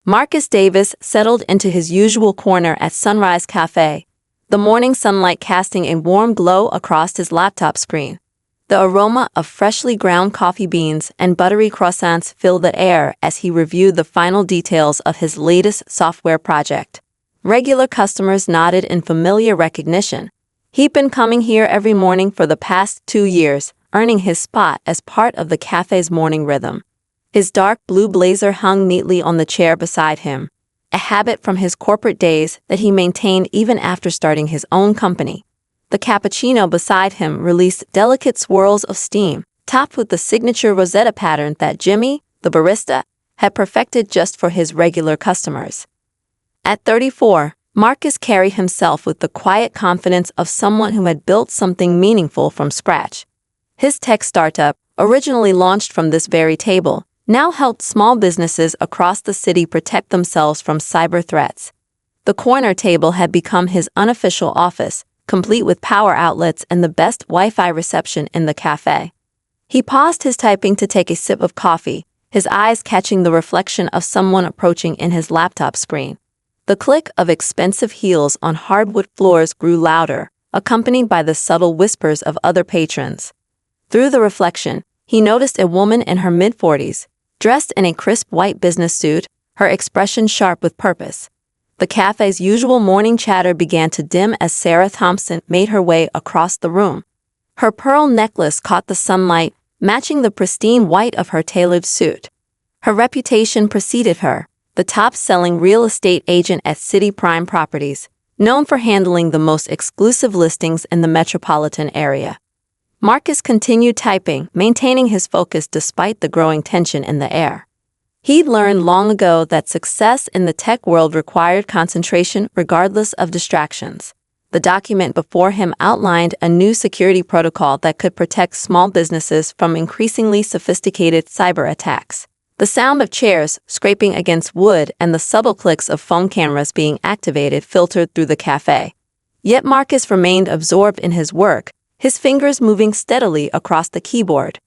Marcus Davis settled into his usual corner at Sunrise Café, the morning sunlight casting a warm glow across his laptop screen. The aroma of freshly ground coffee beans and buttery croissants filled the air as he reviewed the final details of his latest software project. Regular customers nodded in familiar recognition. He'd been coming here every morning for the past 2 years, earning his spot as part of the cafe's morning rhythm. His dark blue blazer hung neatly on the chair beside him, a habit from his corporate days that he maintained even after starting his own company. The cappuccino beside him released delicate swirls of steam, topped with the signature Rosetta pattern that Jimmy, the barista, had perfected just for his regular customers. At 34, Marcus carried himself with the quiet confidence of someone who had built something meaningful from scratch. His tech startup, originally launched from this very table, now helped small businesses across the city protect themselves from cyber threats. The corner table had become his unofficial office, complete with power outlets and the best Wi-Fi reception in the cafe. He paused his typing to take a sip of coffee, his eyes catching the reflection of someone approaching in his laptop screen. The click of expensive heels on hardwood floors grew louder, accompanied by the subtle whispers of other patrons. Through the reflection, he noticed a woman in her mid-40s, dressed in a crisp white business suit, her expression sharp with purpose. The cafe's usual morning chatter began to dim as Sarah Thompson made her way across the room. Her pearl necklace caught the sunlight, matching the pristine white of her tailored suit. Her reputation preceded her, the top-selling real estate agent at City Prime Properties, known for handling the most exclusive listings in the metropolitan area. Marcus continued typing, maintaining his focus despite the growing tension in the air. He'd learned long ago that success in the tech world required concentration regardless of distractions. The document before him outlined a new security protocol that could protect small businesses from increasingly sophisticated cyber attacks. The sound of chairs scraping against wood and the subtle clicks of phone cameras being activated filtered through the cafe. Yet Marcus remained absorbed in his work, his fingers moving steadily across the keyboard.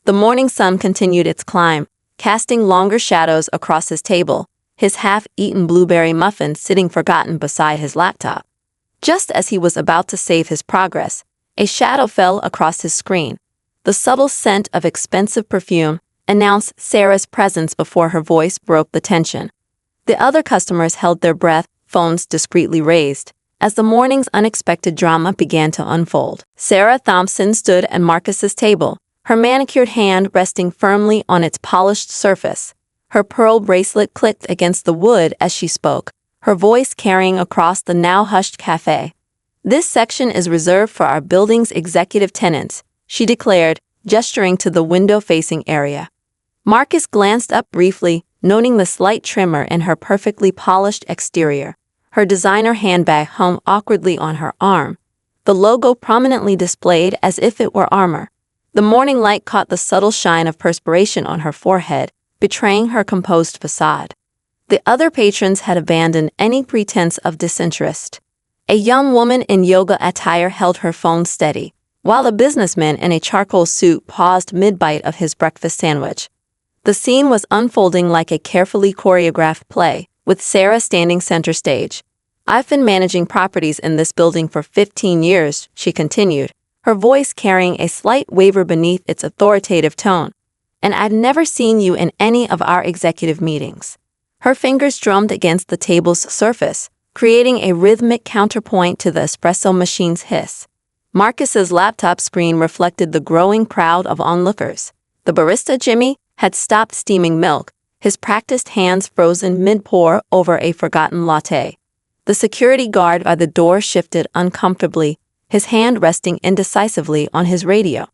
The morning sun continued its climb, casting longer shadows across his table, his half-eaten blueberry muffin sitting forgotten beside his laptop. Just as he was about to save his progress, a shadow fell across his screen. The subtle scent of expensive perfume announced Sarah's presence before her voice broke the tension. The other customers held their breath, phones discreetly raised, as the morning's unexpected drama began to unfold. Sarah Thompson stood at Marcus's table, her manicured hand resting firmly on its polished surface. Her pearl bracelet clicked against the wood as she spoke, her voice carrying across the now hushed cafe. "This section is reserved for our building's executive tenants," she declared, gesturing to the window-facing area. Marcus glanced up briefly, noting the slight tremor in her perfectly polished exterior. Her designer handbag hung awkwardly on her arm, the logo prominently displayed as if it were armor. The morning light caught the subtle shine of perspiration on her forehead, betraying her composed facade. The other patrons had abandoned any pretense of disinterest. A young woman in yoga attire held her phone steady, while a businessman in a charcoal suit paused mid-bite of his breakfast sandwich. The scene was unfolding like a carefully choreographed play, with Sarah standing center stage. "I've been managing properties in this building for 15 years, she continued, her voice carrying a slight waver beneath its authoritative tone. "And I've never seen you in any of our executive meetings." Her fingers drummed against the table's surface, creating a rhythmic counterpoint to the espresso machine's hiss. Marcus's laptop screen reflected the growing crowd of onlookers. The barista, Jimmy, had stopped steaming milk, his practiced hands frozen mid-pour over a forgotten latte. The security guard by the door shifted uncomfortably, his hand resting indecisively on his radio.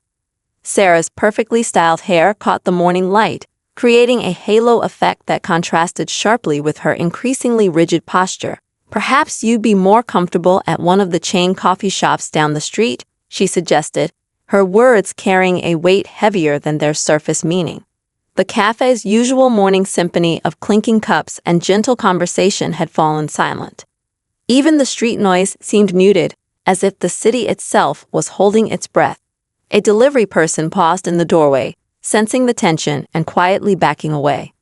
Sarah's perfectly styled hair caught the morning light, creating a halo effect that contrasted sharply with her increasingly rigid posture. "Perhaps you'd be more comfortable at one of the chain coffee shops down the street," she suggested, her words carrying a weight heavier than their surface meaning. The cafe's usual morning symphony of clinking cups and gentle conversation had fallen silent. Even the street noise seemed muted, as if the city itself was holding its breath. A delivery person paused in the doorway, sensing the tension and quietly backing away.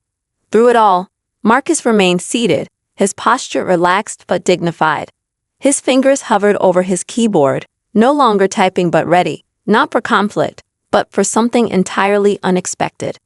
Through it all, Marcus remained seated, his posture relaxed but dignified. His fingers hovered over his keyboard, no longer typing but ready, not for conflict, but for something entirely unexpected.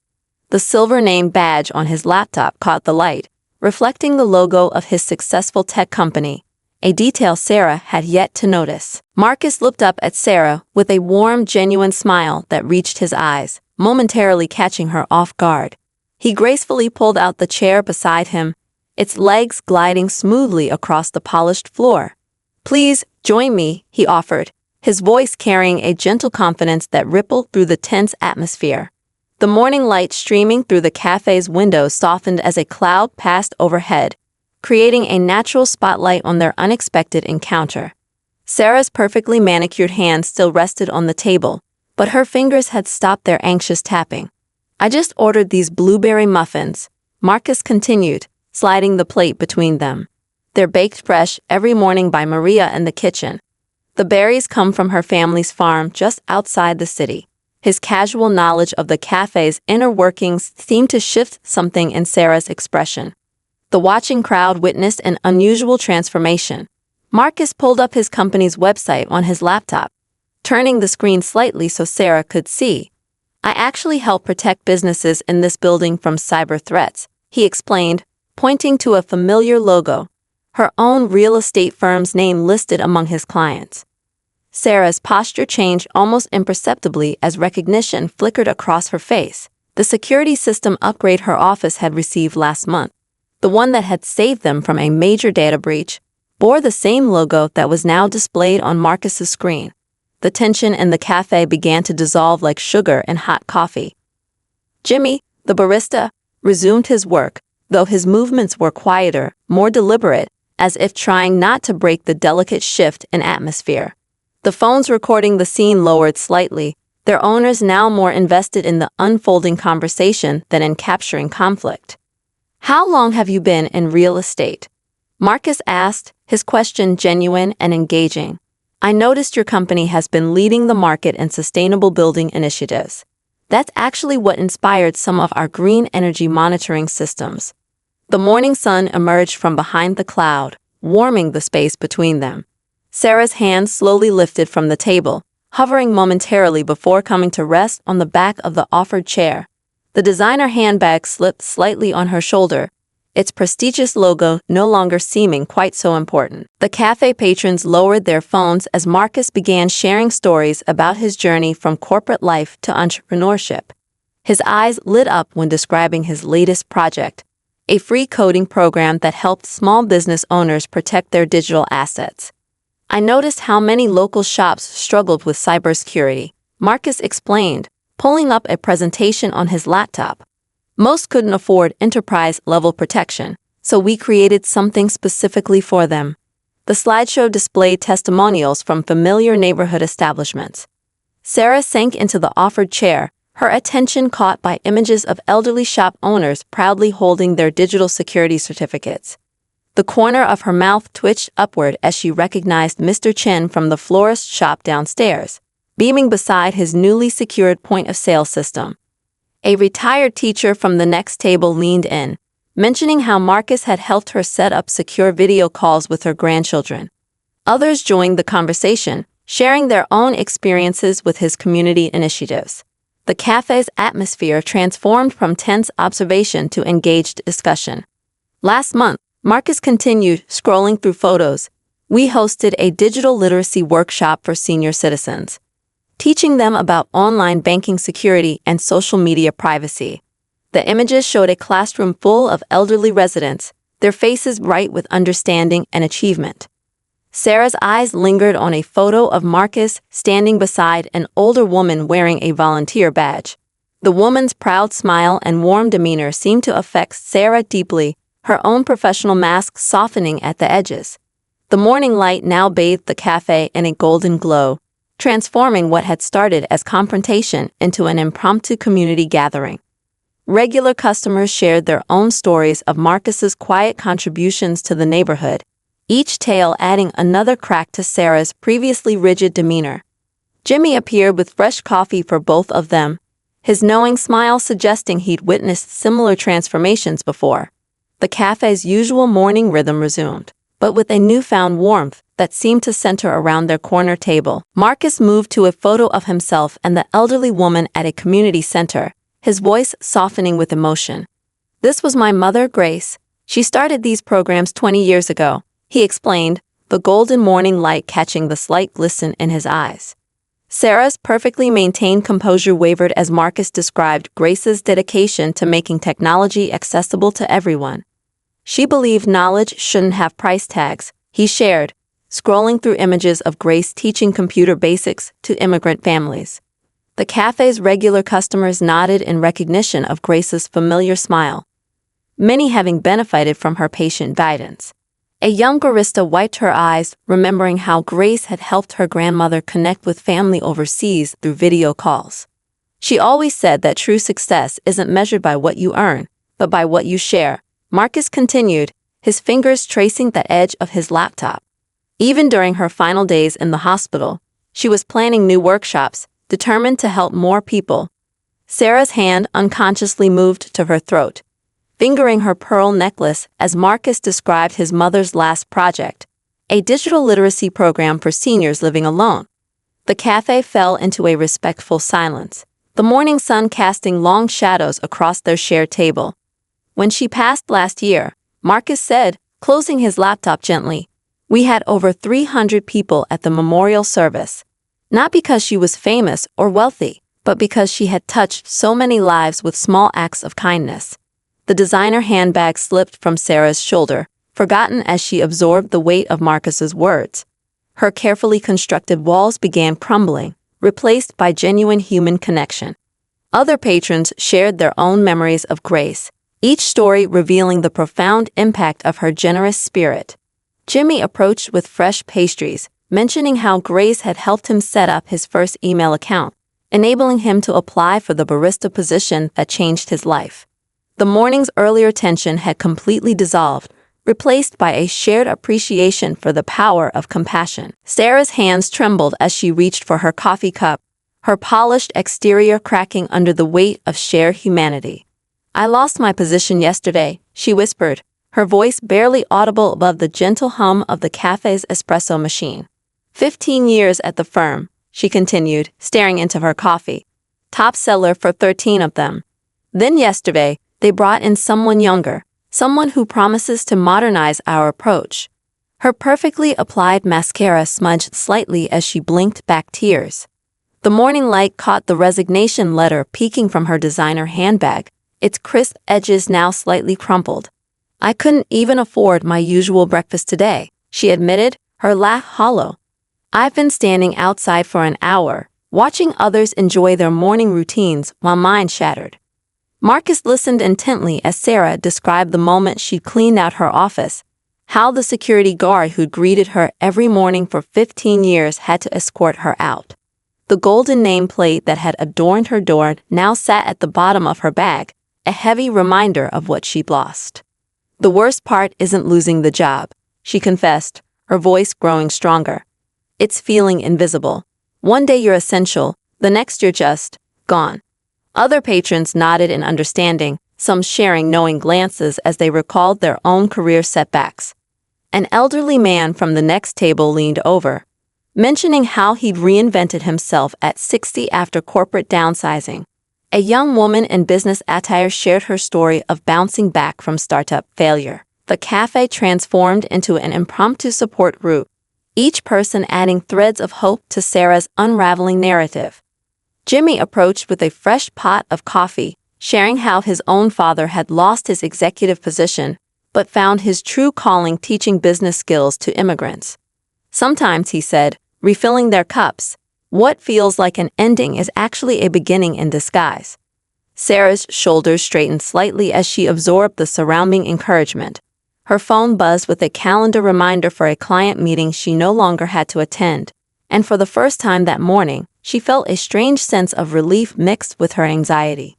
The silver name badge on his laptop caught the light, reflecting the logo of his successful tech company, a detail Sarah had yet to notice. Marcus looked up at Sarah with a warm, genuine smile that reached his eyes, momentarily catching her off guard. He gracefully pulled out the chair beside him, its legs gliding smoothly across the polished floor. "Please, join me," he offered, his voice carrying a gentle confidence that rippled through the tense atmosphere. The morning light streaming through the cafe's windows softened as a cloud passed overhead, creating a natural spotlight on their unexpected encounter. Sarah's perfectly manicured hand still rested on the table, but her fingers had stopped their anxious tapping. "I just ordered these blueberry muffins," Marcus continued, sliding the plate between them. "They're baked fresh every morning by Maria in the kitchen. The berries come from her family's farm just outside the city." His casual knowledge of the cafe's inner workings seemed to shift something in Sarah's expression. The watching crowd witnessed an unusual transformation. Marcus pulled up his company's website on his laptop, turning the screen slightly so Sarah could see. "I actually help protect businesses in this building from cyber threats," he explained, pointing to a familiar logo, her own real estate firm's name listed among his clients. Sarah's posture changed almost imperceptibly as recognition flickered across her face. The security system upgrade her office had received last month, the one that had saved them from a major data breach, bore the same logo that was now displayed on Marcus's screen. The tension in the cafe began to dissolve like sugar in hot coffee. Jimmy, the barista, resumed his work, though his movements were quieter, more deliberate, as if trying not to break the delicate shift in atmosphere. The phones recording the scene lowered slightly, their owners now more invested in the unfolding conversation than in capturing conflict. "How long have you been in real estate?" Marcus asked, his question genuine and engaging. "I noticed your company has been leading the market in sustainable building initiatives. That's actually what inspired some of our green energy monitoring systems." The morning sun emerged from behind the cloud, warming the space between them. Sarah's hand slowly lifted from the table, hovering momentarily before coming to rest on the back of the offered chair. The designer handbag slipped slightly on her shoulder, its prestigious logo no longer seeming quite so important. The cafe patrons lowered their phones as Marcus began sharing stories about his journey from corporate life to entrepreneurship. His eyes lit up when describing his latest project, a free coding program that helped small business owners protect their digital assets. "I noticed how many local shops struggled with cybersecurity," Marcus explained, pulling up a presentation on his laptop. "Most couldn't afford enterprise-level protection, so we created something specifically for them." The slideshow displayed testimonials from familiar neighborhood establishments. Sarah sank into the offered chair, her attention caught by images of elderly shop owners proudly holding their digital security certificates. The corner of her mouth twitched upward as she recognized Mr. Chen from the florist shop downstairs, beaming beside his newly secured point-of-sale system. A retired teacher from the next table leaned in, mentioning how Marcus had helped her set up secure video calls with her grandchildren. Others joined the conversation, sharing their own experiences with his community initiatives. The cafe's atmosphere transformed from tense observation to engaged discussion. Last month, Marcus continued, scrolling through photos. "We hosted a digital literacy workshop for senior citizens, teaching them about online banking security and social media privacy." The images showed a classroom full of elderly residents, their faces bright with understanding and achievement. Sarah's eyes lingered on a photo of Marcus standing beside an older woman wearing a volunteer badge. The woman's proud smile and warm demeanor seemed to affect Sarah deeply, her own professional mask softening at the edges. The morning light now bathed the cafe in a golden glow, transforming what had started as confrontation into an impromptu community gathering. Regular customers shared their own stories of Marcus's quiet contributions to the neighborhood, each tale adding another crack to Sarah's previously rigid demeanor. Jimmy appeared with fresh coffee for both of them, his knowing smile suggesting he'd witnessed similar transformations before. The cafe's usual morning rhythm resumed, but with a newfound warmth that seemed to center around their corner table. Marcus moved to a photo of himself and the elderly woman at a community center, his voice softening with emotion. "This was my mother, Grace. She started these programs 20 years ago," he explained, the golden morning light catching the slight glisten in his eyes. Sarah's perfectly maintained composure wavered as Marcus described Grace's dedication to making technology accessible to everyone. "She believed knowledge shouldn't have price tags," he shared, scrolling through images of Grace teaching computer basics to immigrant families. The cafe's regular customers nodded in recognition of Grace's familiar smile, many having benefited from her patient guidance. A young barista wiped her eyes, remembering how Grace had helped her grandmother connect with family overseas through video calls. "She always said that true success isn't measured by what you earn, but by what you share," Marcus continued, his fingers tracing the edge of his laptop. Even during her final days in the hospital, she was planning new workshops, determined to help more people. Sarah's hand unconsciously moved to her throat, fingering her pearl necklace as Marcus described his mother's last project, a digital literacy program for seniors living alone. The cafe fell into a respectful silence, the morning sun casting long shadows across their shared table. "When she passed last year," Marcus said, closing his laptop gently, "we had over 300 people at the memorial service. Not because she was famous or wealthy, but because she had touched so many lives with small acts of kindness." The designer handbag slipped from Sarah's shoulder, forgotten as she absorbed the weight of Marcus's words. Her carefully constructed walls began crumbling, replaced by genuine human connection. Other patrons shared their own memories of Grace, each story revealing the profound impact of her generous spirit. Jimmy approached with fresh pastries, mentioning how Grace had helped him set up his first email account, enabling him to apply for the barista position that changed his life. The morning's earlier tension had completely dissolved, replaced by a shared appreciation for the power of compassion. Sarah's hands trembled as she reached for her coffee cup, her polished exterior cracking under the weight of shared humanity. "I lost my position yesterday," she whispered, her voice barely audible above the gentle hum of the cafe's espresso machine. 15 years at the firm," she continued, staring into her coffee. "Top seller for 13 of them. Then yesterday, they brought in someone younger, someone who promises to modernize our approach." Her perfectly applied mascara smudged slightly as she blinked back tears. The morning light caught the resignation letter peeking from her designer handbag, its crisp edges now slightly crumpled. "I couldn't even afford my usual breakfast today," she admitted, her laugh hollow. "I've been standing outside for an hour, watching others enjoy their morning routines while mine shattered." Marcus listened intently as Sarah described the moment she'd cleaned out her office, how the security guard who'd greeted her every morning for 15 years had to escort her out. The golden nameplate that had adorned her door now sat at the bottom of her bag, a heavy reminder of what she'd lost. "The worst part isn't losing the job," she confessed, her voice growing stronger. "It's feeling invisible. One day you're essential, the next you're just gone." Other patrons nodded in understanding, some sharing knowing glances as they recalled their own career setbacks. An elderly man from the next table leaned over, mentioning how he'd reinvented himself at 60 after corporate downsizing. A young woman in business attire shared her story of bouncing back from startup failure. The cafe transformed into an impromptu support group, each person adding threads of hope to Sarah's unraveling narrative. Jimmy approached with a fresh pot of coffee, sharing how his own father had lost his executive position, but found his true calling teaching business skills to immigrants. "Sometimes," he said, refilling their cups, "what feels like an ending is actually a beginning in disguise." Sarah's shoulders straightened slightly as she absorbed the surrounding encouragement. Her phone buzzed with a calendar reminder for a client meeting she no longer had to attend, and for the first time that morning, she felt a strange sense of relief mixed with her anxiety.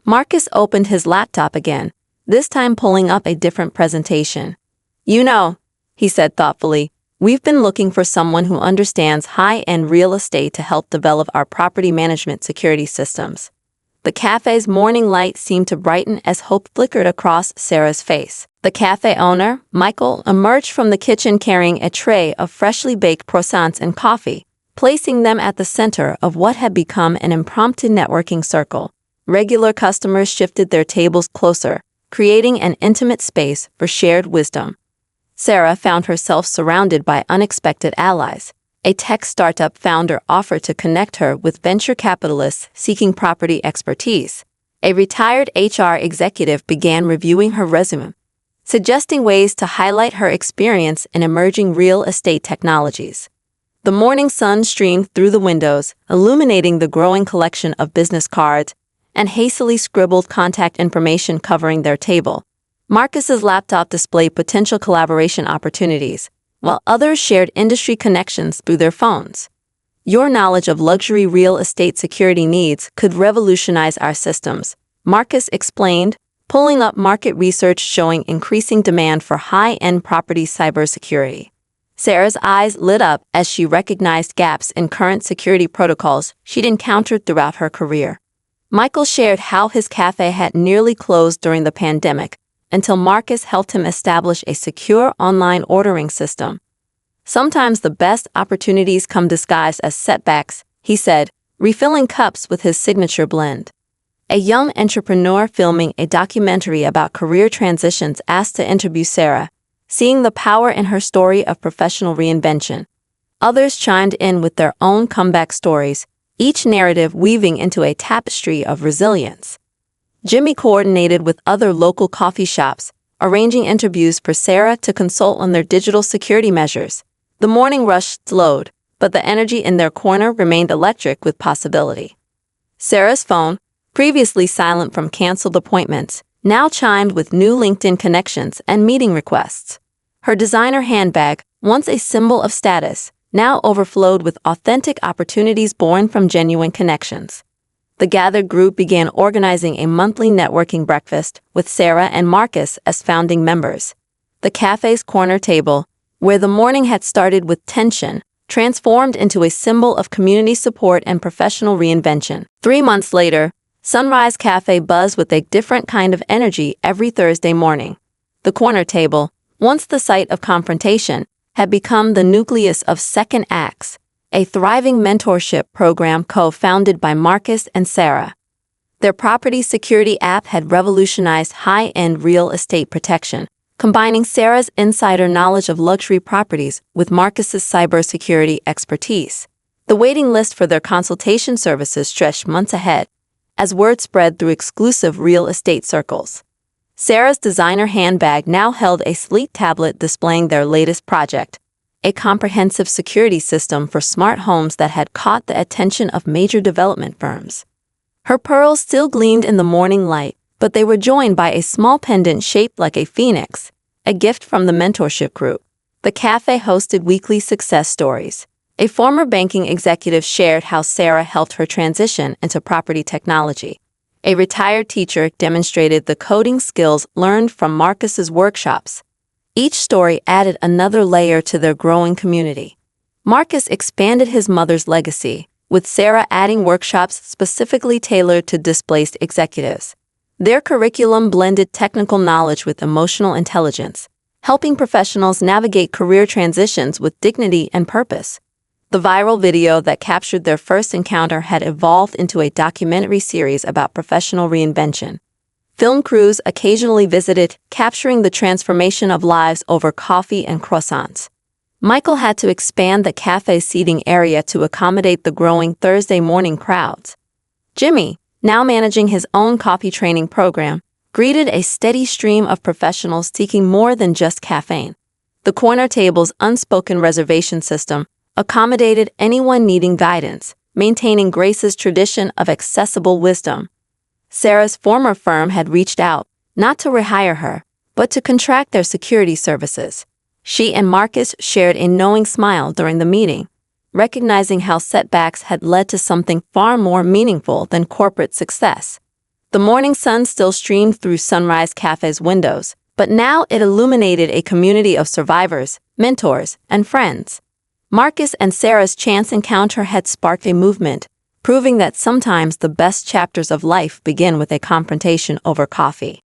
Marcus opened his laptop again, this time pulling up a different presentation. "You know," he said thoughtfully, "we've been looking for someone who understands high-end real estate to help develop our property management security systems. The cafe's morning light seemed to brighten as hope flickered across Sarah's face. The cafe owner, Michael, emerged from the kitchen carrying a tray of freshly baked croissants and coffee, placing them at the center of what had become an impromptu networking circle. Regular customers shifted their tables closer, creating an intimate space for shared wisdom. Sarah found herself surrounded by unexpected allies. A tech startup founder offered to connect her with venture capitalists seeking property expertise. A retired HR executive began reviewing her resume, suggesting ways to highlight her experience in emerging real estate technologies. The morning sun streamed through the windows, illuminating the growing collection of business cards and hastily scribbled contact information covering their table. Marcus's laptop displayed potential collaboration opportunities, while others shared industry connections through their phones. Your knowledge of luxury real estate security needs could revolutionize our systems, Marcus explained, pulling up market research showing increasing demand for high-end property cybersecurity. Sarah's eyes lit up as she recognized gaps in current security protocols she'd encountered throughout her career. Michael shared how his cafe had nearly closed during the pandemic, until Marcus helped him establish a secure online ordering system. Sometimes the best opportunities come disguised as setbacks, he said, refilling cups with his signature blend. A young entrepreneur filming a documentary about career transitions asked to interview Sarah, seeing the power in her story of professional reinvention. Others chimed in with their own comeback stories, each narrative weaving into a tapestry of resilience. Jimmy coordinated with other local coffee shops, arranging interviews for Sarah to consult on their digital security measures. The morning rush slowed, but the energy in their corner remained electric with possibility. Sarah's phone, previously silent from canceled appointments, now chimed with new LinkedIn connections and meeting requests. Her designer handbag, once a symbol of status, now overflowed with authentic opportunities born from genuine connections. The gathered group began organizing a monthly networking breakfast with Sarah and Marcus as founding members. The cafe's corner table, where the morning had started with tension, transformed into a symbol of community support and professional reinvention. 3 months later, Sunrise Cafe buzzed with a different kind of energy every Thursday morning. The corner table, once the site of confrontation, had become the nucleus of Second Acts, a thriving mentorship program co-founded by Marcus and Sarah. Their property security app had revolutionized high-end real estate protection, combining Sarah's insider knowledge of luxury properties with Marcus's cybersecurity expertise. The waiting list for their consultation services stretched months ahead, as word spread through exclusive real estate circles. Sarah's designer handbag now held a sleek tablet displaying their latest project, a comprehensive security system for smart homes that had caught the attention of major development firms. Her pearls still gleamed in the morning light, but they were joined by a small pendant shaped like a phoenix, a gift from the mentorship group. The cafe hosted weekly success stories. A former banking executive shared how Sarah helped her transition into property technology. A retired teacher demonstrated the coding skills learned from Marcus's workshops. Each story added another layer to their growing community. Marcus expanded his mother's legacy, with Sarah adding workshops specifically tailored to displaced executives. Their curriculum blended technical knowledge with emotional intelligence, helping professionals navigate career transitions with dignity and purpose. The viral video that captured their first encounter had evolved into a documentary series about professional reinvention. Film crews occasionally visited, capturing the transformation of lives over coffee and croissants. Michael had to expand the cafe's seating area to accommodate the growing Thursday morning crowds. Jimmy, now managing his own coffee training program, greeted a steady stream of professionals seeking more than just caffeine. The corner table's unspoken reservation system accommodated anyone needing guidance, maintaining Grace's tradition of accessible wisdom. Sarah's former firm had reached out, not to rehire her, but to contract their security services. She and Marcus shared a knowing smile during the meeting, recognizing how setbacks had led to something far more meaningful than corporate success. The morning sun still streamed through Sunrise Cafe's windows, but now it illuminated a community of survivors, mentors, and friends. Marcus and Sarah's chance encounter had sparked a movement, proving that sometimes the best chapters of life begin with a confrontation over coffee.